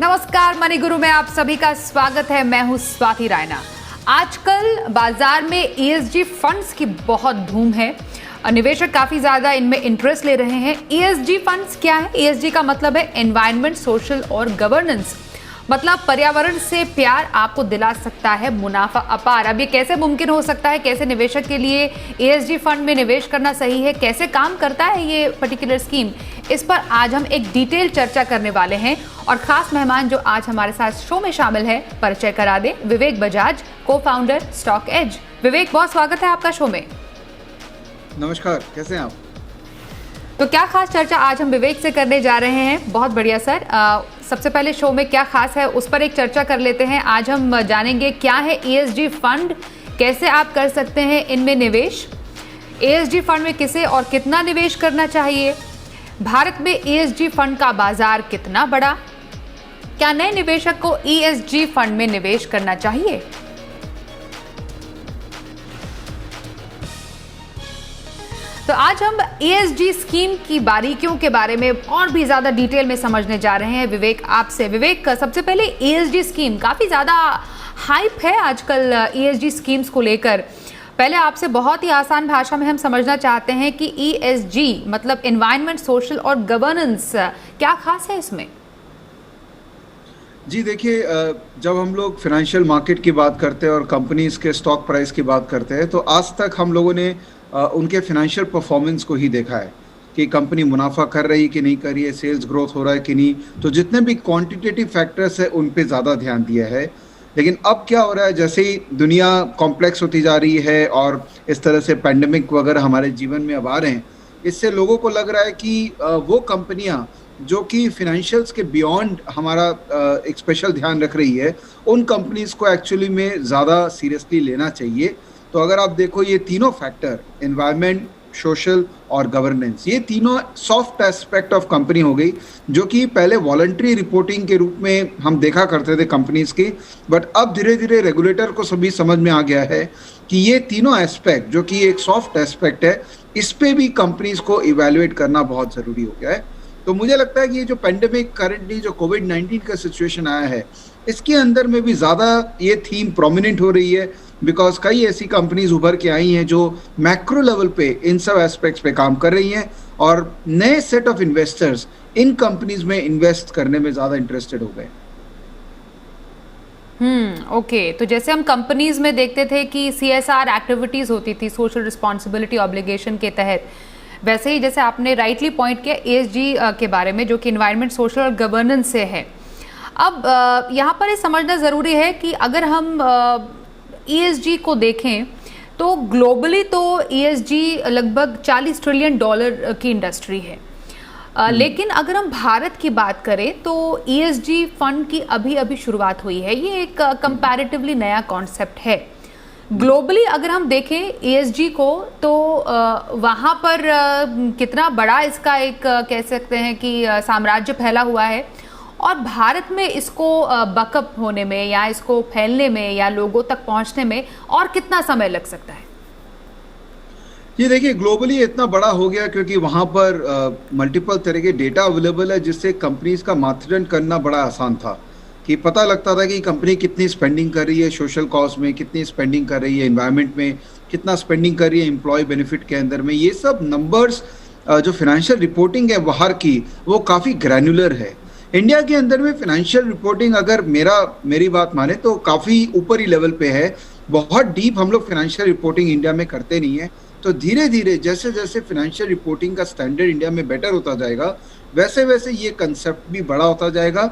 नमस्कार, मनी गुरु में आप सभी का स्वागत है। मैं हूं स्वाति रायना। आजकल बाजार में ईएसजी फंड्स की बहुत धूम है। निवेशक काफी ज्यादा इनमें इंटरेस्ट ले रहे हैं। ईएसजी फंड्स क्या है? ईएसजी का मतलब है एनवायरनमेंट, सोशल और गवर्नेंस। मतलब पर्यावरण से प्यार आपको दिला सकता है मुनाफा अपार। अब ये कैसे मुमकिन हो सकता है? कैसे निवेशक के लिए ईएसजी फंड में निवेश करना सही है? कैसे काम करता है ये पर्टिकुलर स्कीम? इस पर आज हम एक डिटेल चर्चा करने वाले हैं और खास मेहमान जो आज हमारे साथ शो में शामिल है, परिचय करा दें। विवेक बजाज, को फाउंडर स्टॉक एज। विवेक, बहुत स्वागत है आपका शो में। नमस्कार, कैसे हैं आप? तो क्या खास चर्चा आज हम विवेक से करने जा रहे हैं? बहुत बढ़िया सर। सबसे पहले शो में क्या खास है उस पर एक चर्चा कर लेते हैं। आज हम जानेंगे क्या है ईएसजी फंड, कैसे आप कर सकते हैं इनमें निवेश, ईएसजी फंड में किसे और कितना निवेश करना चाहिए, भारत में ईएसजी फंड का बाजार कितना बड़ा, क्या नए निवेशक को ईएसजी फंड में निवेश करना चाहिए। तो आज हम ईएसजी स्कीम की बारीकियों के बारे में और भी ज्यादा डिटेल में समझने जा रहे हैं विवेक आपसे। विवेक, सबसे पहले ईएसजी स्कीम काफी ज्यादा हाइप है आजकल ईएसजी स्कीम्स को लेकर। पहले आपसे बहुत ही आसान भाषा में हम समझना चाहते हैं कि ईएसजी मतलब एनवायरनमेंट, सोशल और गवर्नेंस, क्या खास है इसमें? जी देखिए, जब हम लोग फाइनेंशियल मार्केट की बात करते हैं और कंपनीज के स्टॉक प्राइस की बात करते हैं, तो आज तक हम लोगों ने उनके फाइनेंशियल परफॉर्मेंस को ही देखा है कि कंपनी मुनाफा कर रही कि नहीं कर रही है, सेल्स ग्रोथ हो रहा है कि नहीं। तो जितने भी क्वांटिटेटिव फैक्टर्स है उन पे ज़्यादा ध्यान दिया है। लेकिन अब क्या हो रहा है, जैसे ही दुनिया कॉम्प्लेक्स होती जा रही है और इस तरह से पैंडेमिक वगैरह हमारे जीवन में अब आ रहे हैं, इससे लोगों को लग रहा है कि वो कंपनियां जो कि फिनेंशियल्स के बियॉन्ड हमारा एक स्पेशल ध्यान रख रही है, उन कंपनीज को एक्चुअली में ज़्यादा सीरियसली लेना चाहिए। तो अगर आप देखो, ये तीनों फैक्टर, एनवायरनमेंट, सोशल और गवर्नेंस, ये तीनों सॉफ्ट एस्पेक्ट ऑफ कंपनी हो गई, जो कि पहले वॉलंटरी रिपोर्टिंग के रूप में हम देखा करते थे कंपनीज की। बट अब धीरे धीरे रेगुलेटर को सभी समझ में आ गया है कि ये तीनों एस्पेक्ट, जो कि एक सॉफ्ट एस्पेक्ट है, इस पे भी कंपनीज को इवेल्युएट करना बहुत ज़रूरी हो गया है। तो मुझे लगता है कि ये जो पेंडेमिक करंटली जो कोविड-19 का सिचुएशन आया है, इसके अंदर में भी ज़्यादा ये थीम प्रोमिनेंट हो रही है, बिकॉज कई ऐसी कंपनीज उभर के आई हैं जो मैक्रो लेवल पे इन सब एस्पेक्ट्स पे काम कर रही हैं और नए set of investors in companies में इन्वेस्ट करने में ज़्यादा इंटरेस्टेड हो गए। ओके। तो जैसे हम कंपनीज में देखते थे कि सीएसआर एक्टिविटीज होती थी, सोशल रिस्पॉन्सिबिलिटी ऑब्लिगेशन के तहत, वैसे ही जैसे आपने राइटली पॉइंट किया ईएसजी के बारे में, जो कि एनवायरनमेंट, सोशल और गवर्नेंस से है। अब यहाँ पर ये समझना ज़रूरी है कि अगर हम ईएसजी को देखें तो ग्लोबली तो ईएसजी लगभग $40 ट्रिलियन की इंडस्ट्री है। लेकिन अगर हम भारत की बात करें तो ईएसजी फंड की अभी अभी शुरुआत हुई है। ये एक कंपैरेटिवली नया कॉन्सेप्ट है। ग्लोबली अगर हम देखें ईएसजी को तो वहाँ पर कितना बड़ा इसका एक कह सकते हैं कि साम्राज्य फैला हुआ है, और भारत में इसको बकअप होने में या इसको फैलने में या लोगों तक पहुँचने में और कितना समय लग सकता है? ये देखिए, ग्लोबली इतना बड़ा हो गया क्योंकि वहाँ पर मल्टीपल तरह के डेटा अवेलेबल है, जिससे कंपनीज का मात्रन करना बड़ा आसान था कि पता लगता था कि कंपनी कितनी स्पेंडिंग कर रही है सोशल कॉज में, कितनी स्पेंडिंग कर रही है एनवायरनमेंट में, कितना स्पेंडिंग कर रही है एम्प्लॉय बेनिफिट के अंदर में। ये सब नंबर्स जो फाइनेंशियल रिपोर्टिंग है बाहर की, वो काफ़ी ग्रैनुलर है। इंडिया के अंदर में फाइनेंशियल रिपोर्टिंग अगर मेरी बात माने तो काफ़ी ऊपरी लेवल पे है। बहुत डीप हम लोग फाइनेंशियल रिपोर्टिंग इंडिया में करते नहीं है। तो धीरे धीरे जैसे जैसे फाइनेंशियल रिपोर्टिंग का स्टैंडर्ड इंडिया में बेटर होता जाएगा, वैसे वैसे ये कंसेप्ट भी बड़ा होता जाएगा।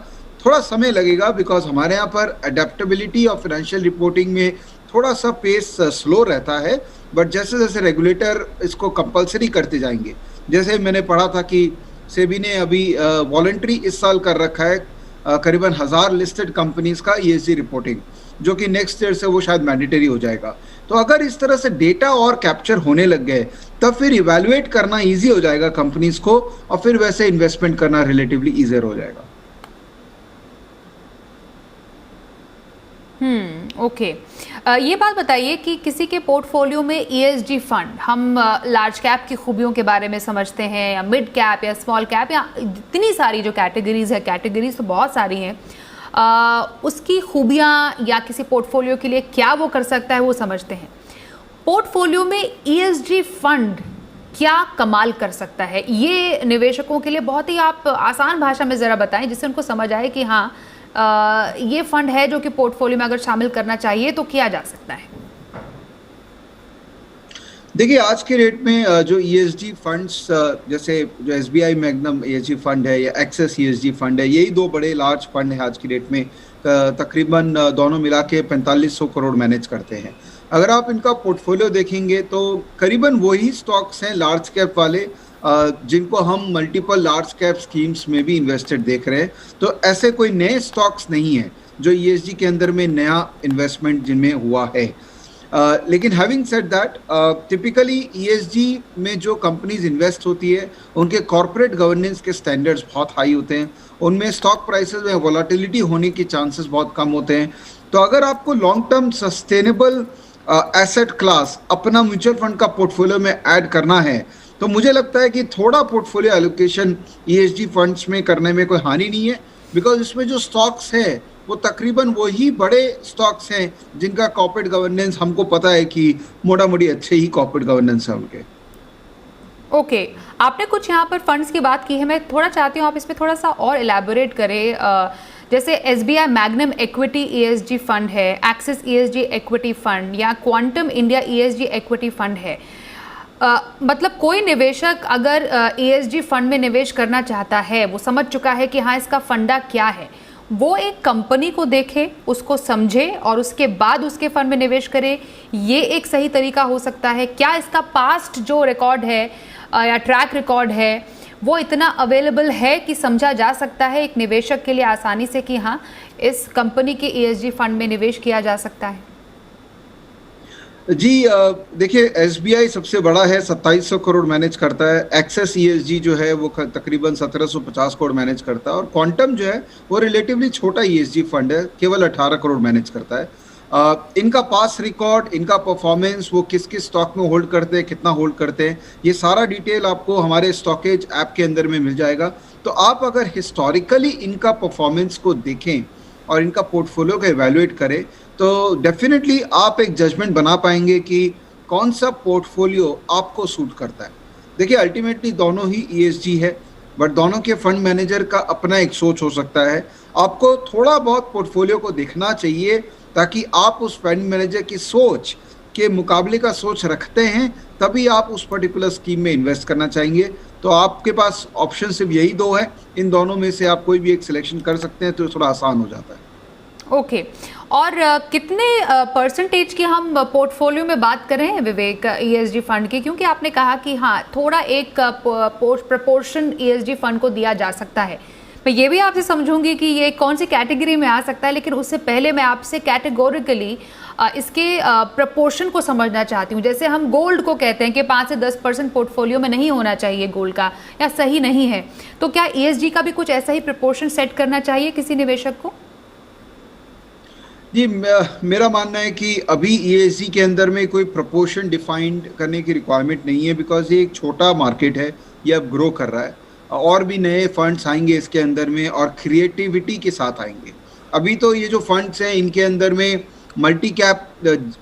थोड़ा समय लगेगा बिकॉज हमारे यहाँ पर अडेप्टेबिलिटी ऑफ फाइनेंशियल रिपोर्टिंग में थोड़ा सा पेस स्लो रहता है। बट जैसे जैसे रेगुलेटर इसको कंपलसरी करते जाएंगे, जैसे मैंने पढ़ा था कि सेबी ने अभी वॉलंटरी इस साल कर रखा है करीबन 1000 लिस्टेड कंपनीज का ईएसजी रिपोर्टिंग, जो कि नेक्स्ट ईयर से वो शायद मैंडेटरी हो जाएगा। तो अगर इस तरह से डेटा और कैप्चर होने लग गए, तब फिर इवैल्यूएट करना इजी हो जाएगा कंपनीज को, और फिर वैसे इन्वेस्टमेंट करना रिलेटिवली ईजियर हो जाएगा। ओके। ये बात बताइए कि किसी के पोर्टफोलियो में ईएसजी फंड, हम लार्ज कैप की खूबियों के बारे में समझते हैं या मिड कैप या स्मॉल कैप या इतनी सारी जो कैटेगरीज है, कैटेगरीज तो बहुत सारी हैं, उसकी खूबियाँ या किसी पोर्टफोलियो के लिए क्या वो कर सकता है वो समझते हैं। पोर्टफोलियो में ईएसजी फंड क्या कमाल कर सकता है, ये निवेशकों के लिए बहुत ही आप आसान भाषा में ज़रा बताएं जिससे उनको समझ आए कि हाँ ये फंड है जो कि पोर्टफोलियो में अगर शामिल करना चाहिए तो किया जा सकता है। देखिए, आज के रेट में जो ईएसजी फंड्स जैसे जो एसबीआई मैग्नम ईएसजी फंड है या एक्सेस ईएसजी फंड है, यही दो बड़े लार्ज फंड है आज की डेट में। तकरीबन दोनों मिला के 4500 करोड़ मैनेज करते हैं। अगर आप इनका पोर्टफोलियो देखेंगे तो करीबन वही स्टॉक्स हैं लार्ज कैप वाले जिनको हम मल्टीपल लार्ज कैप स्कीम्स में भी इन्वेस्टेड देख रहे हैं। तो ऐसे कोई नए स्टॉक्स नहीं है जो ईएसजी के अंदर में नया इन्वेस्टमेंट जिनमें हुआ है। लेकिन having said that, typically ESG में जो कंपनीज इन्वेस्ट होती है उनके कॉर्पोरेट गवर्नेंस के स्टैंडर्ड्स बहुत हाई होते हैं, उनमें स्टॉक प्राइसेस में वोलेटिलिटी होने की चांसेस बहुत कम होते हैं। तो अगर आपको long term sustainable asset class अपना म्यूचुअल फंड का पोर्टफोलियो में ऐड करना है तो मुझे लगता है कि थोड़ा पोर्टफोलियो एलोकेशन ईएसजी फंड्स में करने में कोई हानि नहीं है, बिकॉज इसमें जो स्टॉक्स है वो तकरीबन वही बड़े स्टॉक्स हैं जिनका कॉर्पोरेट गवर्नेंस हमको पता है कि मोटा मोटी अच्छे ही कॉर्पोरेट गवर्नेंस है उनके। ओके, आपने कुछ यहाँ पर फंड्स की बात की है, मैं थोड़ा चाहती हूँ आप इस पर थोड़ा सा और इलेबोरेट करें। जैसे SBI magnum equity ESG fund है, एक्सिस ईएसजी इक्विटी फंड या quantum India ESG equity fund है। मतलब कोई निवेशक अगर ईएसजी फंड में निवेश करना चाहता है, वो समझ चुका है कि हाँ इसका फंडा क्या है, वो एक कंपनी को देखे, उसको समझे और उसके बाद उसके फंड में निवेश करे, ये एक सही तरीका हो सकता है क्या? इसका पास्ट जो रिकॉर्ड है या ट्रैक रिकॉर्ड है वो इतना अवेलेबल है कि समझा जा सकता है एक निवेशक के लिए आसानी से कि हाँ इस कंपनी के ईएसजी फंड में निवेश किया जा सकता है? जी, देखिए, एसबीआई सबसे बड़ा है, 2700 करोड़ मैनेज करता है। एक्सेस ईएसजी जो है वो तकरीबन 1750 करोड़ मैनेज करता है और क्वांटम जो है वो रिलेटिवली छोटा ईएसजी फंड है, केवल 18 करोड़ मैनेज करता है। इनका पास रिकॉर्ड, इनका परफॉर्मेंस, वो किस किस स्टॉक में होल्ड करते हैं, कितना होल्ड करते हैं, ये सारा डिटेल आपको हमारे स्टॉकेज ऐप के अंदर में मिल जाएगा। तो आप अगर हिस्टोरिकली इनका परफॉर्मेंस को देखें और इनका पोर्टफोलियो को एवेल्युएट करें तो डेफिनेटली आप एक जजमेंट बना पाएंगे कि कौन सा पोर्टफोलियो आपको सूट करता है। देखिए, अल्टीमेटली दोनों ही ईएसजी है, बट दोनों के फंड मैनेजर का अपना एक सोच हो सकता है। आपको थोड़ा बहुत पोर्टफोलियो को देखना चाहिए ताकि आप उस फंड मैनेजर की सोच के मुकाबले का सोच रखते हैं तभी आप उस पर्टिकुलर स्कीम में इन्वेस्ट करना चाहेंगे। तो आपके पास ऑप्शन सिर्फ यही दो है, इन दोनों में से आप कोई भी एक सिलेक्शन कर सकते हैं तो थोड़ा आसान हो जाता है। ओके, और कितने परसेंटेज की हम पोर्टफोलियो में बात कर रहे हैं विवेक ईएसजी फंड की? क्योंकि आपने कहा कि हाँ थोड़ा एक प्रपोर्शन ईएसजी फंड को दिया जा सकता है। मैं ये भी आपसे समझूंगी कि ये कौन सी कैटेगरी में आ सकता है, लेकिन उससे पहले मैं आपसे कैटेगोरिकली इसके प्रपोर्शन को समझना चाहती हूँ। जैसे हम गोल्ड को कहते हैं कि 5 से 10% पोर्टफोलियो में नहीं होना चाहिए गोल्ड का, या सही नहीं है, तो क्या ईएसजी का भी कुछ ऐसा ही प्रपोर्शन सेट करना चाहिए किसी निवेशक को? जी, मेरा मानना है कि अभी ईएसजी के अंदर में कोई प्रपोर्शन डिफाइंड करने की रिक्वायरमेंट नहीं है, बिकॉज ये एक छोटा मार्केट है, ये अब ग्रो कर रहा है और भी नए फंड्स आएंगे इसके अंदर में और क्रिएटिविटी के साथ आएंगे। अभी तो ये जो फंड्स हैं इनके अंदर में multi cap,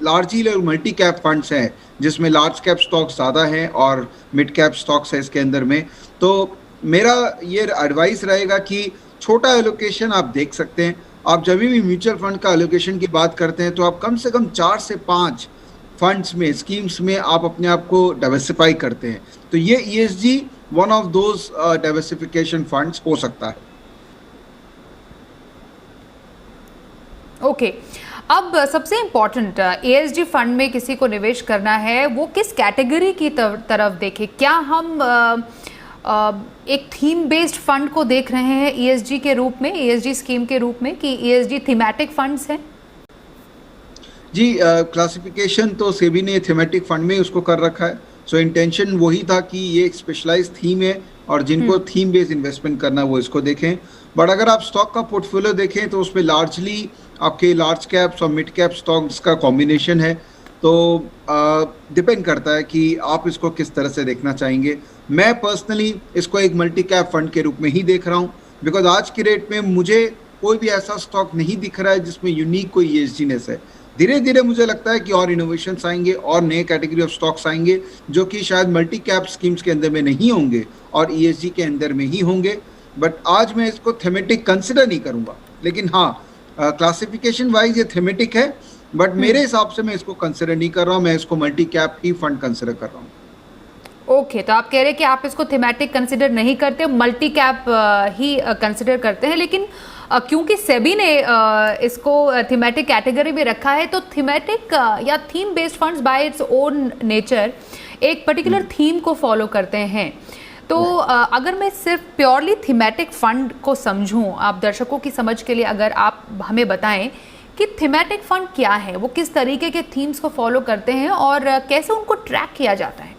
largely multi cap funds हैं जिसमें लार्ज कैप स्टॉक्स ज़्यादा हैं और मिड कैप स्टॉक्स है इसके अंदर में। तो मेरा ये एडवाइस रहेगा कि छोटा एलोकेशन आप देख सकते हैं। आप जब भी म्यूचुअल फंड का एलोकेशन की बात करते हैं तो आप कम से कम 4 से 5 फंड्स में, स्कीम्स में आप अपने आप को डाइवर्सिफाई करते हैं। तो ये ESG one of those diversification funds हो सकता है। ओके, अब सबसे इम्पॉर्टेंट, ईएसजी फंड में किसी को निवेश करना है वो किस कैटेगरी की तरफ देखे? क्या हम एक थीम बेस्ड फंड को देख रहे हैं ईएसजी के रूप में, ईएसजी स्कीम के रूप में, कि ईएसजी थीमेटिक फंड्स हैं? जी, क्लासिफिकेशन तो सेबी ने थीमेटिक फंड में उसको कर रखा है। सो इंटेंशन वही था कि ये एक स्पेशलाइज्ड थीम है और जिनको थीम बेस्ड इन्वेस्टमेंट करना है वो इसको देखें। बट अगर आप स्टॉक का पोर्टफोलियो देखें तो उसमें लार्जली आपके लार्ज कैप्स और मिड कैप स्टॉक्स का कॉम्बिनेशन है। तो डिपेंड करता है कि आप इसको किस तरह से देखना चाहेंगे। मैं पर्सनली इसको एक मल्टी कैप फंड के रूप में ही देख रहा हूँ, बिकॉज आज की रेट में मुझे कोई भी ऐसा स्टॉक नहीं दिख रहा है जिसमें यूनिक कोई ईएसजीनेस है। धीरे धीरे मुझे लगता है कि और इनोवेशंस आएंगे और नए कैटेगरी ऑफ स्टॉक्स आएंगे जो कि शायद मल्टी कैप स्कीम्स के अंदर में नहीं होंगे और ईएसजी के अंदर में ही होंगे। बट आज मैं इसको थेमेटिक कंसिडर नहीं करूंगा, लेकिन हाँ क्लासिफिकेशन वाइज ये थेमेटिक है, बट मेरे हिसाब से मैं इसको कंसिडर नहीं कर रहा हूँ, मैं इसको मल्टी कैप ही फंड कंसिडर कर रहा हूँ। ओके, तो आप कह रहे हैं कि आप इसको थीमेटिक कंसिडर नहीं करते, मल्टी कैप ही कंसिडर करते हैं। लेकिन क्योंकि सेबी ने इसको थीमेटिक कैटेगरी में रखा है, तो थीमेटिक या theme based funds bye its own nature एक पर्टिकुलर थीम को फॉलो करते हैं। तो अगर मैं सिर्फ प्योरली थीमेटिक फंड को समझूं, आप दर्शकों की समझ के लिए अगर आप हमें बताएं कि थीमेटिक फंड क्या है, वो किस तरीके के थीम्स को फॉलो करते हैं और कैसे उनको ट्रैक किया जाता है?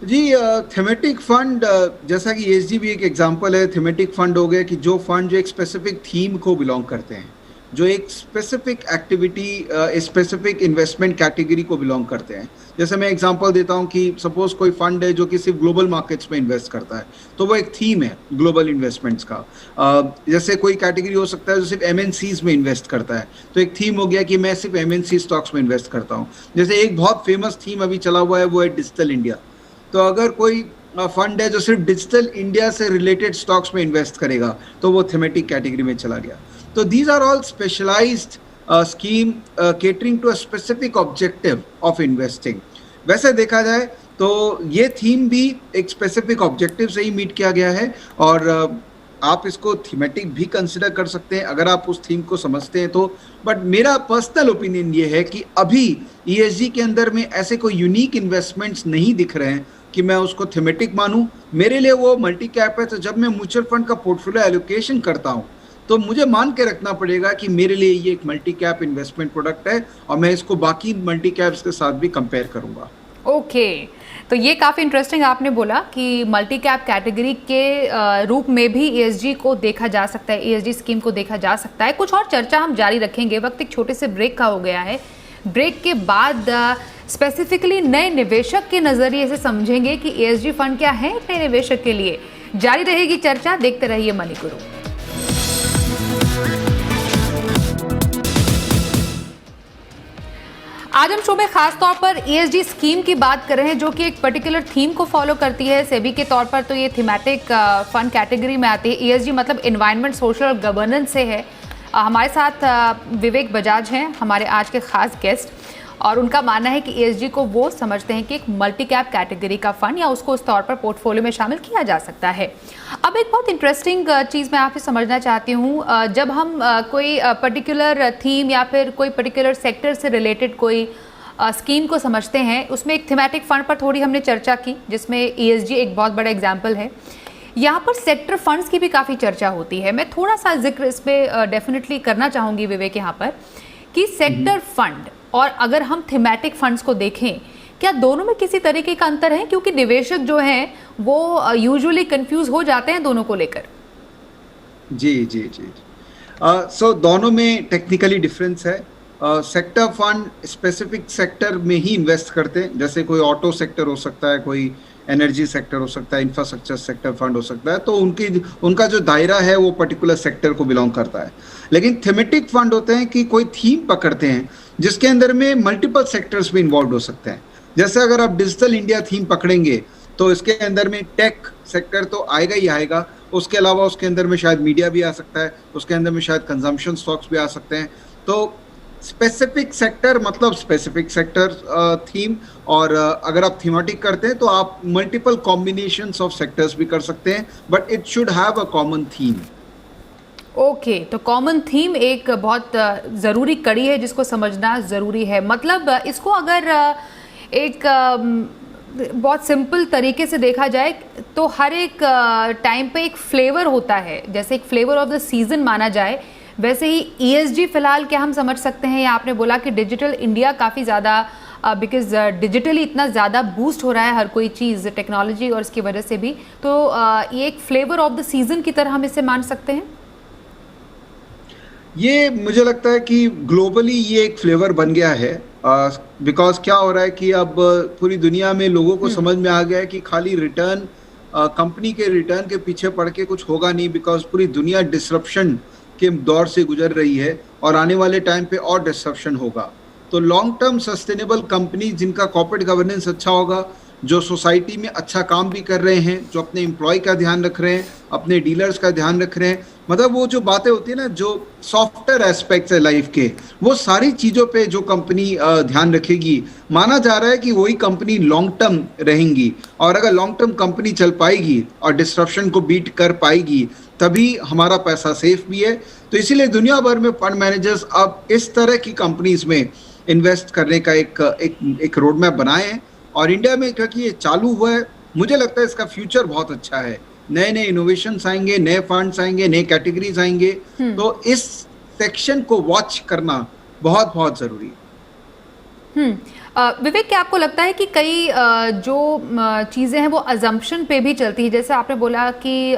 जी, थीमेटिक फंड जैसा कि ईएसजी भी एक एग्जांपल है। थीमेटिक फंड हो गया कि जो फंड जो एक स्पेसिफिक थीम को बिलोंग करते हैं, जो एक specific activity specific investment category को बिलोंग करते हैं। जैसे मैं एग्जांपल देता हूं कि सपोज कोई फंड है जो कि सिर्फ ग्लोबल मार्केट्स में इन्वेस्ट करता है, तो वो एक थीम है ग्लोबल इन्वेस्टमेंट्स का। जैसे कोई कैटेगरी हो सकता है जो सिर्फ एमएनसीज में इन्वेस्ट करता है, तो एक थीम हो गया कि मैं सिर्फ एमएनसी स्टॉक्स में इन्वेस्ट करता हूँ। जैसे एक बहुत फेमस थीम अभी चला हुआ है वो है डिजिटल इंडिया। तो अगर कोई फंड है जो सिर्फ डिजिटल इंडिया से रिलेटेड स्टॉक्स में इन्वेस्ट करेगा तो वो थीमेटिक कैटेगरी में चला गया। तो these are all specialized scheme catering to a specific objective of investing. वैसे देखा जाए तो ये थीम भी एक स्पेसिफिक ऑब्जेक्टिव से ही मीट किया गया है और आप इसको थीमेटिक भी कंसिडर कर सकते हैं अगर आप उस थीम को समझते हैं तो। बट मेरा पर्सनल ओपिनियन ये है कि अभी ईएसजी के अंदर में ऐसे कोई यूनिक इन्वेस्टमेंट्स नहीं दिख रहे हैं कि मैं उसको थीमेटिक मानूं। मेरे लिए वो मल्टी कैप है। तो जब मैं म्यूचुअल फंड का पोर्टफोलियो एलोकेशन करता हूं तो मुझे मान के रखना पड़ेगा कि मेरे लिए ये एक मल्टी कैप इन्वेस्टमेंट प्रोडक्ट है और मैं इसको बाकी मल्टी कैप्स के साथ भी कंपेयर करूंगा। ओके, तो ये काफ़ी इंटरेस्टिंग आपने बोला कि मल्टी कैप कैटेगरी के रूप में भी ईएसजी को देखा जा सकता है, ईएसजी स्कीम को देखा जा सकता है। कुछ और चर्चा हम जारी रखेंगे, वक्त एक छोटे से ब्रेक का हो गया है। ब्रेक के बाद स्पेसिफिकली नए निवेशक के नज़रिए से समझेंगे कि ईएसजी फंड क्या है एक नए निवेशक के लिए। जारी रहेगी चर्चा, देखते रहिए मनी गुरु। आज हम शो में खास तौर पर ईएसजी स्कीम की बात कर रहे हैं जो कि एक पर्टिकुलर थीम को फॉलो करती है। सेबी के तौर पर तो ये थीमेटिक फंड कैटेगरी में आती है। ईएसजी मतलब एनवायरनमेंट, सोशल और गवर्नेंस से है। हमारे साथ विवेक बजाज हैं हमारे आज के खास गेस्ट, और उनका मानना है कि ईएसजी को वो समझते हैं कि एक मल्टी कैप कैटेगरी का फंड या उसको उस तौर पर पोर्टफोलियो में शामिल किया जा सकता है। अब एक बहुत इंटरेस्टिंग चीज़ मैं आपसे समझना चाहती हूँ, जब हम कोई पर्टिकुलर थीम या फिर कोई पर्टिकुलर सेक्टर से रिलेटेड कोई स्कीम को समझते हैं, उसमें एक थीमेटिक फंड पर थोड़ी हमने चर्चा की जिसमें ईएसजी एक बहुत बड़ा एग्जाम्पल है। यहाँ पर सेक्टर फंड्स की भी काफ़ी चर्चा होती है। मैं थोड़ा सा जिक्र इस पर डेफिनेटली करना चाहूँगी विवेक यहाँ पर कि सेक्टर फंड और अगर हम थीमेटिक फंड्स को देखें, क्या दोनों में किसी तरीके का अंतर है? क्योंकि निवेशक जो हैं वो यूजुअली कंफ्यूज हो जाते हैं दोनों को लेकर। जी जी जी सो दोनों में टेक्निकली डिफरेंस है। सेक्टर फंड स्पेसिफिक सेक्टर में ही इन्वेस्ट करते हैं, जैसे कोई ऑटो सेक्टर हो सकता है, कोई एनर्जी सेक्टर हो सकता है, इंफ्रास्ट्रक्चर सेक्टर फंड हो सकता है। तो उनका जो दायरा है वो पर्टिकुलर सेक्टर को बिलोंग करता है। लेकिन थीमेटिक फंड होते हैं कि कोई थीम पकड़ते हैं जिसके अंदर में मल्टीपल सेक्टर्स भी इन्वॉल्व हो सकते हैं। जैसे अगर आप डिजिटल इंडिया थीम पकड़ेंगे तो इसके अंदर में टेक सेक्टर तो आएगा ही आएगा, उसके अलावा उसके अंदर में शायद मीडिया भी आ सकता है, उसके अंदर में शायद कंजम्पशन स्टॉक्स भी आ सकते हैं। तो स्पेसिफिक सेक्टर मतलब स्पेसिफिक सेक्टर थीम, और अगर आप थीमेटिक करते हैं तो आप मल्टीपल कॉम्बिनेशंस ऑफ सेक्टर्स भी कर सकते हैं, but it should have a common theme. Okay, तो कॉमन थीम एक बहुत ज़रूरी कड़ी है जिसको समझना ज़रूरी है। मतलब इसको अगर एक बहुत सिंपल तरीके से देखा जाए तो हर एक टाइम पे एक फ्लेवर होता है, जैसे एक फ्लेवर ऑफ द सीजन माना जाए, वैसे ही ईएसजी फिलहाल क्या हम समझ सकते हैं। या आपने बोला कि डिजिटल इंडिया काफ़ी ज़्यादा बिकॉज डिजिटली इतना ज़्यादा बूस्ट हो रहा है हर कोई चीज़ टेक्नोलॉजी और इसकी वजह से भी, तो ये एक फ्लेवर ऑफ द सीजन की तरह हम इसे मान सकते हैं। ये मुझे लगता है कि ग्लोबली ये एक फ्लेवर बन गया है, बिकॉज क्या हो रहा है कि अब पूरी दुनिया में लोगों को समझ में आ गया है कि खाली रिटर्न, कंपनी के रिटर्न के पीछे पड़ के कुछ होगा नहीं, बिकॉज पूरी दुनिया डिसरप्शन के दौर से गुजर रही है और आने वाले टाइम पे और डिसरप्शन होगा। तो लॉन्ग टर्म सस्टेनेबल कंपनी जिनका कॉर्पोरेट गवर्नेंस अच्छा होगा, जो सोसाइटी में अच्छा काम भी कर रहे हैं, जो अपने एम्प्लॉय का ध्यान रख रहे हैं, अपने डीलर्स का ध्यान रख रहे हैं, मतलब वो जो बातें होती है ना, जो सॉफ्टवेयर एस्पेक्ट्स है लाइफ के, वो सारी चीज़ों पे जो कंपनी ध्यान रखेगी, माना जा रहा है कि वही कंपनी लॉन्ग टर्म रहेंगी। और अगर लॉन्ग टर्म कंपनी चल पाएगी और डिस्ट्रप्शन को बीट कर पाएगी, तभी हमारा पैसा सेफ भी है। तो इसीलिए दुनिया भर में फंड मैनेजर्स अब इस तरह की कंपनीज में इन्वेस्ट करने का एक रोड मैप बनाए हैं। और इंडिया में क्योंकि ये चालू हुआ है, मुझे लगता है इसका फ्यूचर बहुत अच्छा है। नए नए इनोवेशंस आएंगे, नए फंड्स आएंगे, नए कैटेगरीज आएंगे, तो इस सेक्शन को वॉच करना बहुत बहुत जरूरी है। विवेक, क्या आपको लगता है कि कई जो चीज़ें हैं वो अजम्पशन पे भी चलती है? जैसे आपने बोला कि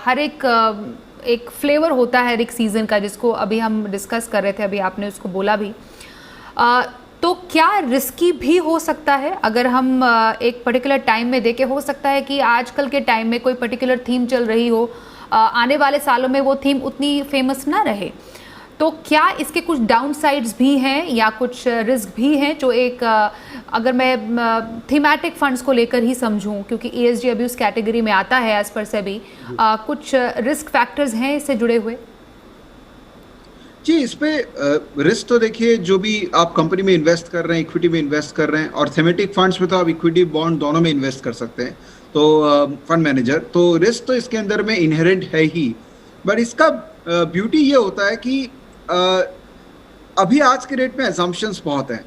हर एक फ्लेवर होता है हर एक सीज़न का, जिसको अभी हम डिस्कस कर रहे थे, अभी आपने उसको बोला भी। तो क्या रिस्की भी हो सकता है अगर हम एक पर्टिकुलर टाइम में देखें? हो सकता है कि आजकल के टाइम में कोई पर्टिकुलर थीम चल रही हो, आने वाले सालों में वो थीम उतनी फेमस ना रहे। तो क्या इसके कुछ डाउन साइड्स भी हैं या कुछ रिस्क भी हैं जो एक अगर मैं थीमेटिक फंड्स को लेकर ही समझूं, क्योंकि ESG अभी उस कैटेगरी में आता है एज पर से भी, कुछ रिस्क फैक्टर्स हैं इससे जुड़े हुए? जी, इस पे रिस्क तो देखिए, जो भी आप कंपनी में इन्वेस्ट कर रहे हैं, इक्विटी में इन्वेस्ट कर रहे हैं, और थेमेटिक फंड्स में तो आप इक्विटी बॉन्ड दोनों में इन्वेस्ट कर सकते हैं, तो फंड मैनेजर, तो रिस्क तो इसके अंदर में इनहेरेंट है ही। बट इसका ब्यूटी ये होता है कि अभी आज के रेट में असम्पशंस बहुत हैं।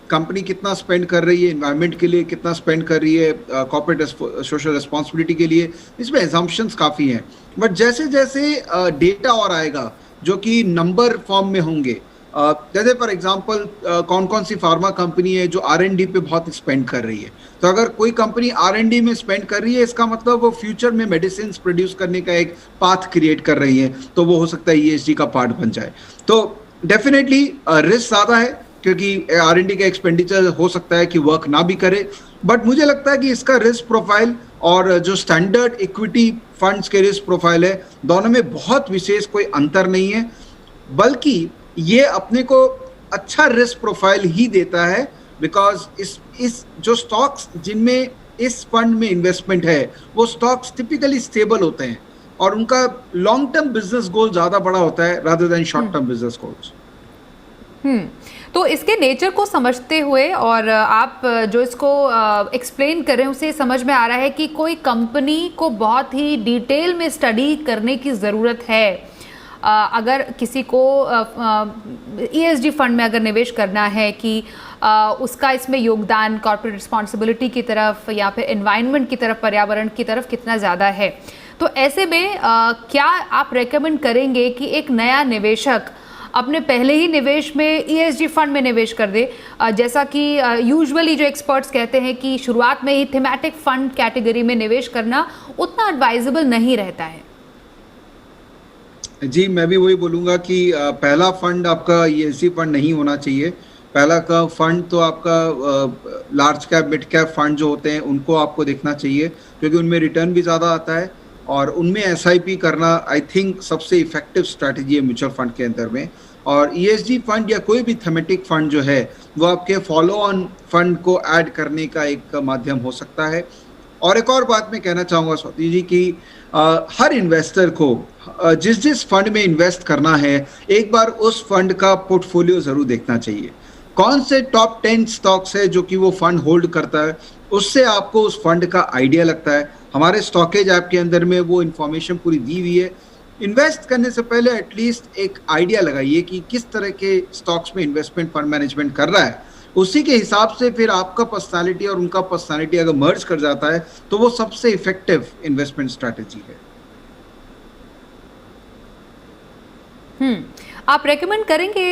कंपनी कितना स्पेंड कर रही है एनवायरनमेंट के लिए, कितना स्पेंड कर रही है कॉर्पोरेट सोशल रिस्पॉन्सिबिलिटी के लिए, इसमें असम्पशंस काफ़ी हैं। बट जैसे जैसे डेटा और आएगा जो कि नंबर फॉर्म में होंगे, जैसे फॉर एग्जांपल कौन कौन सी फार्मा कंपनी है जो R&D पे बहुत स्पेंड कर रही है, तो अगर कोई कंपनी R&D में स्पेंड कर रही है, इसका मतलब वो फ्यूचर में मेडिसिन प्रोड्यूस करने का एक पाथ क्रिएट कर रही है, तो वो हो सकता है ESG का पार्ट बन जाए। तो डेफिनेटली रिस्क ज़्यादा है, क्योंकि R&D का एक्सपेंडिचर हो सकता है कि वर्क ना भी करे। बट मुझे लगता है कि इसका रिस्क प्रोफाइल और जो स्टैंडर्ड इक्विटी फंड्स के रिस्क प्रोफाइल है, दोनों में बहुत विशेष कोई अंतर नहीं है, बल्कि ये अपने को अच्छा रिस्क प्रोफाइल ही देता है। बिकॉज इस जो स्टॉक्स जिनमें इस फंड में इन्वेस्टमेंट है, वो स्टॉक्स टिपिकली स्टेबल होते हैं और उनका लॉन्ग टर्म बिजनेस गोल ज़्यादा बड़ा होता है rather than short term business goals. तो इसके नेचर को समझते हुए और आप जो इसको एक्सप्लेन कर रहे हैं, उससे समझ में आ रहा है कि कोई कंपनी को बहुत ही डिटेल में स्टडी करने की ज़रूरत है। अगर किसी को ESG फंड में अगर निवेश करना है, कि उसका इसमें योगदान कॉर्पोरेट रिस्पॉन्सिबिलिटी की तरफ या फिर एनवायरनमेंट की तरफ, पर्यावरण की तरफ कितना ज़्यादा है, तो ऐसे में क्या आप रेकमेंड करेंगे कि एक नया निवेशक अपने पहले ही निवेश में ESG फंड में निवेश कर दे? जैसा कि यूजुअली जो एक्सपर्ट्स कहते हैं कि शुरुआत में ही थीमेटिक फंड कैटेगरी में निवेश करना उतना एडवाइजेबल नहीं रहता है। जी, मैं भी वही बोलूँगा कि पहला फंड आपका ESG फंड नहीं होना चाहिए। पहला का फंड तो आपका large cap, mid cap fund जो होते हैं, उनको आपको देखना चाहिए, क्योंकि उनमें रिटर्न भी ज़्यादा आता है और उनमें SIP करना आई थिंक सबसे इफेक्टिव स्ट्रैटेजी है म्यूचुअल फंड के अंदर में। और ESG फंड या कोई भी थेमेटिक फंड जो है, वो आपके फॉलो ऑन फंड को ऐड करने का एक माध्यम हो सकता है। और एक और बात मैं कहना चाहूँगा स्वाति जी कि हर इन्वेस्टर को जिस जिस फंड में इन्वेस्ट करना है, एक बार उस फंड का पोर्टफोलियो ज़रूर देखना चाहिए। कौन से टॉप 10 स्टॉक्स है जो कि वो फंड होल्ड करता है, उससे आपको उस फंड का आइडिया लगता है। हमारे स्टॉकेज ऐप के अंदर में वो इन्फॉर्मेशन पूरी दी हुई है। इन्वेस्ट करने से पहले एटलीस्ट एक आइडिया लगाइए कि किस तरह के स्टॉक्स में इन्वेस्टमेंट फंड मैनेजमेंट कर रहा है। उसी के हिसाब से फिर आपका पर्सनालिटी और उनका पर्सनालिटी अगर मर्ज कर जाता है, तो वो सबसे इफेक्टिव इन्वेस्टमेंट स्ट्रैटेजी है। आप रेकमेंड करेंगे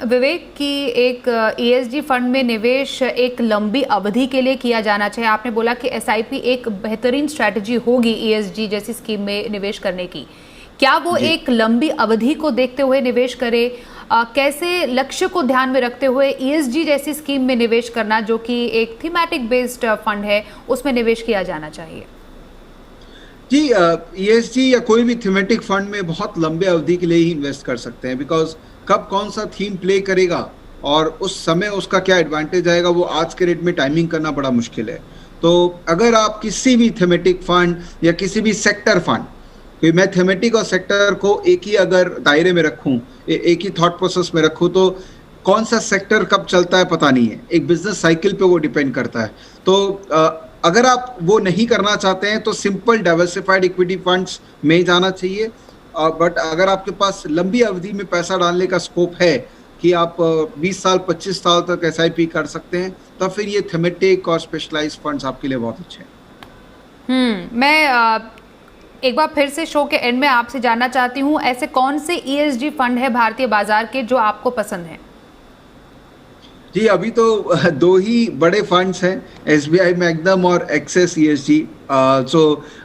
विवेक कि एक ESG फंड में निवेश एक लंबी अवधि के लिए किया जाना चाहिए? आपने बोला कि SIP एक बेहतरीन स्ट्रैटेजी होगी ESG जैसी स्कीम में निवेश करने की। क्या वो एक लंबी अवधि को देखते हुए निवेश करे? कैसे लक्ष्य को ध्यान में रखते हुए ESG जैसी स्कीम में निवेश करना, जो कि एक थीमेटिक बेस्ड फंड है, उसमें निवेश किया जाना चाहिए? जी, ESG या कोई भी थीमेटिक फंड में बहुत लंबे अवधि के लिए ही इन्वेस्ट कर सकते हैं, बिकॉज कब कौन सा थीम प्ले करेगा और उस समय उसका क्या एडवांटेज आएगा, वो आज के रेट में टाइमिंग करना बड़ा मुश्किल है। तो अगर आप किसी भी थीमेटिक फंड या किसी भी सेक्टर फंड, क्योंकि मैं थीमेटिक और सेक्टर को एक ही अगर दायरे में रखूं, एक ही थॉट प्रोसेस में रखूं, तो कौन सा सेक्टर कब चलता है पता नहीं है। एक बिजनेस साइकिल पे वो डिपेंड करता है। तो अगर आप वो नहीं करना चाहते हैं तो सिंपल डाइवर्सिफाइड इक्विटी फंड्स में जाना चाहिए। बट अगर आपके पास लंबी अवधि में पैसा डालने का स्कोप है कि आप 20 साल 25 साल तक SIP कर सकते हैं, तो फिर ये थीमेटिक और स्पेशलाइज्ड फंड्स आपके लिए बहुत अच्छे हैं। मैं एक बार फिर से शो के एंड में आपसे जानना चाहती हूँ, ऐसे कौन से ESG फंड है भारतीय बाजार के जो आपको पसंद है? जी, अभी तो दो ही बड़े फंड्स हैं, SBI मैग्नम और एक्सेस ESG। सो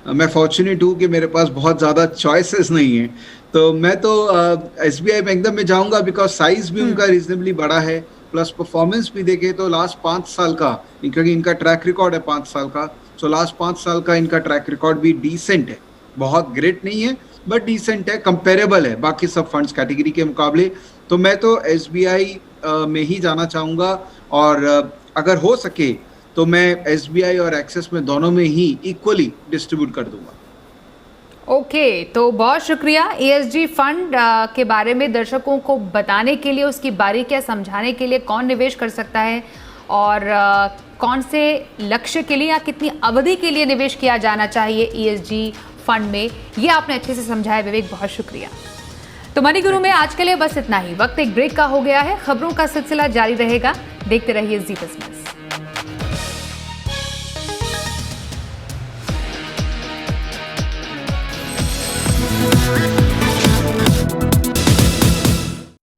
मैं फॉर्चुनेट हूँ कि मेरे पास बहुत ज़्यादा चॉइसेस नहीं है, तो मैं तो SBI मैग्नम में जाऊँगा, बिकॉज साइज भी उनका रीजनेबली बड़ा है, प्लस परफॉर्मेंस भी देखें तो लास्ट 5 साल का, क्योंकि इनका ट्रैक रिकॉर्ड है 5 साल का, सो लास्ट 5 साल का इनका ट्रैक रिकॉर्ड भी डिसेंट है। बहुत ग्रेट नहीं है बट डिसेंट है, कंपेरेबल है बाकी सब फंड्स कैटेगरी के मुकाबले। तो मैं तो SBI में ही जाना चाहूँगा, और अगर हो सके तो मैं SBI और एक्सेस में दोनों में ही इक्वली डिस्ट्रीब्यूट कर दूंगा। ओके, तो बहुत शुक्रिया ESG फंड के बारे में दर्शकों को बताने के लिए, उसकी बारीकियां समझाने के लिए, कौन निवेश कर सकता है और कौन से लक्ष्य के लिए या कितनी अवधि के लिए निवेश किया जाना चाहिए ESG फंड में, ये आपने अच्छे से समझाया विवेक, बहुत शुक्रिया। तो मनी गुरु में आज के लिए बस इतना ही। वक्त एक ब्रेक का हो गया है, खबरों का सिलसिला जारी रहेगा, देखते रहिए जी बिजनेस।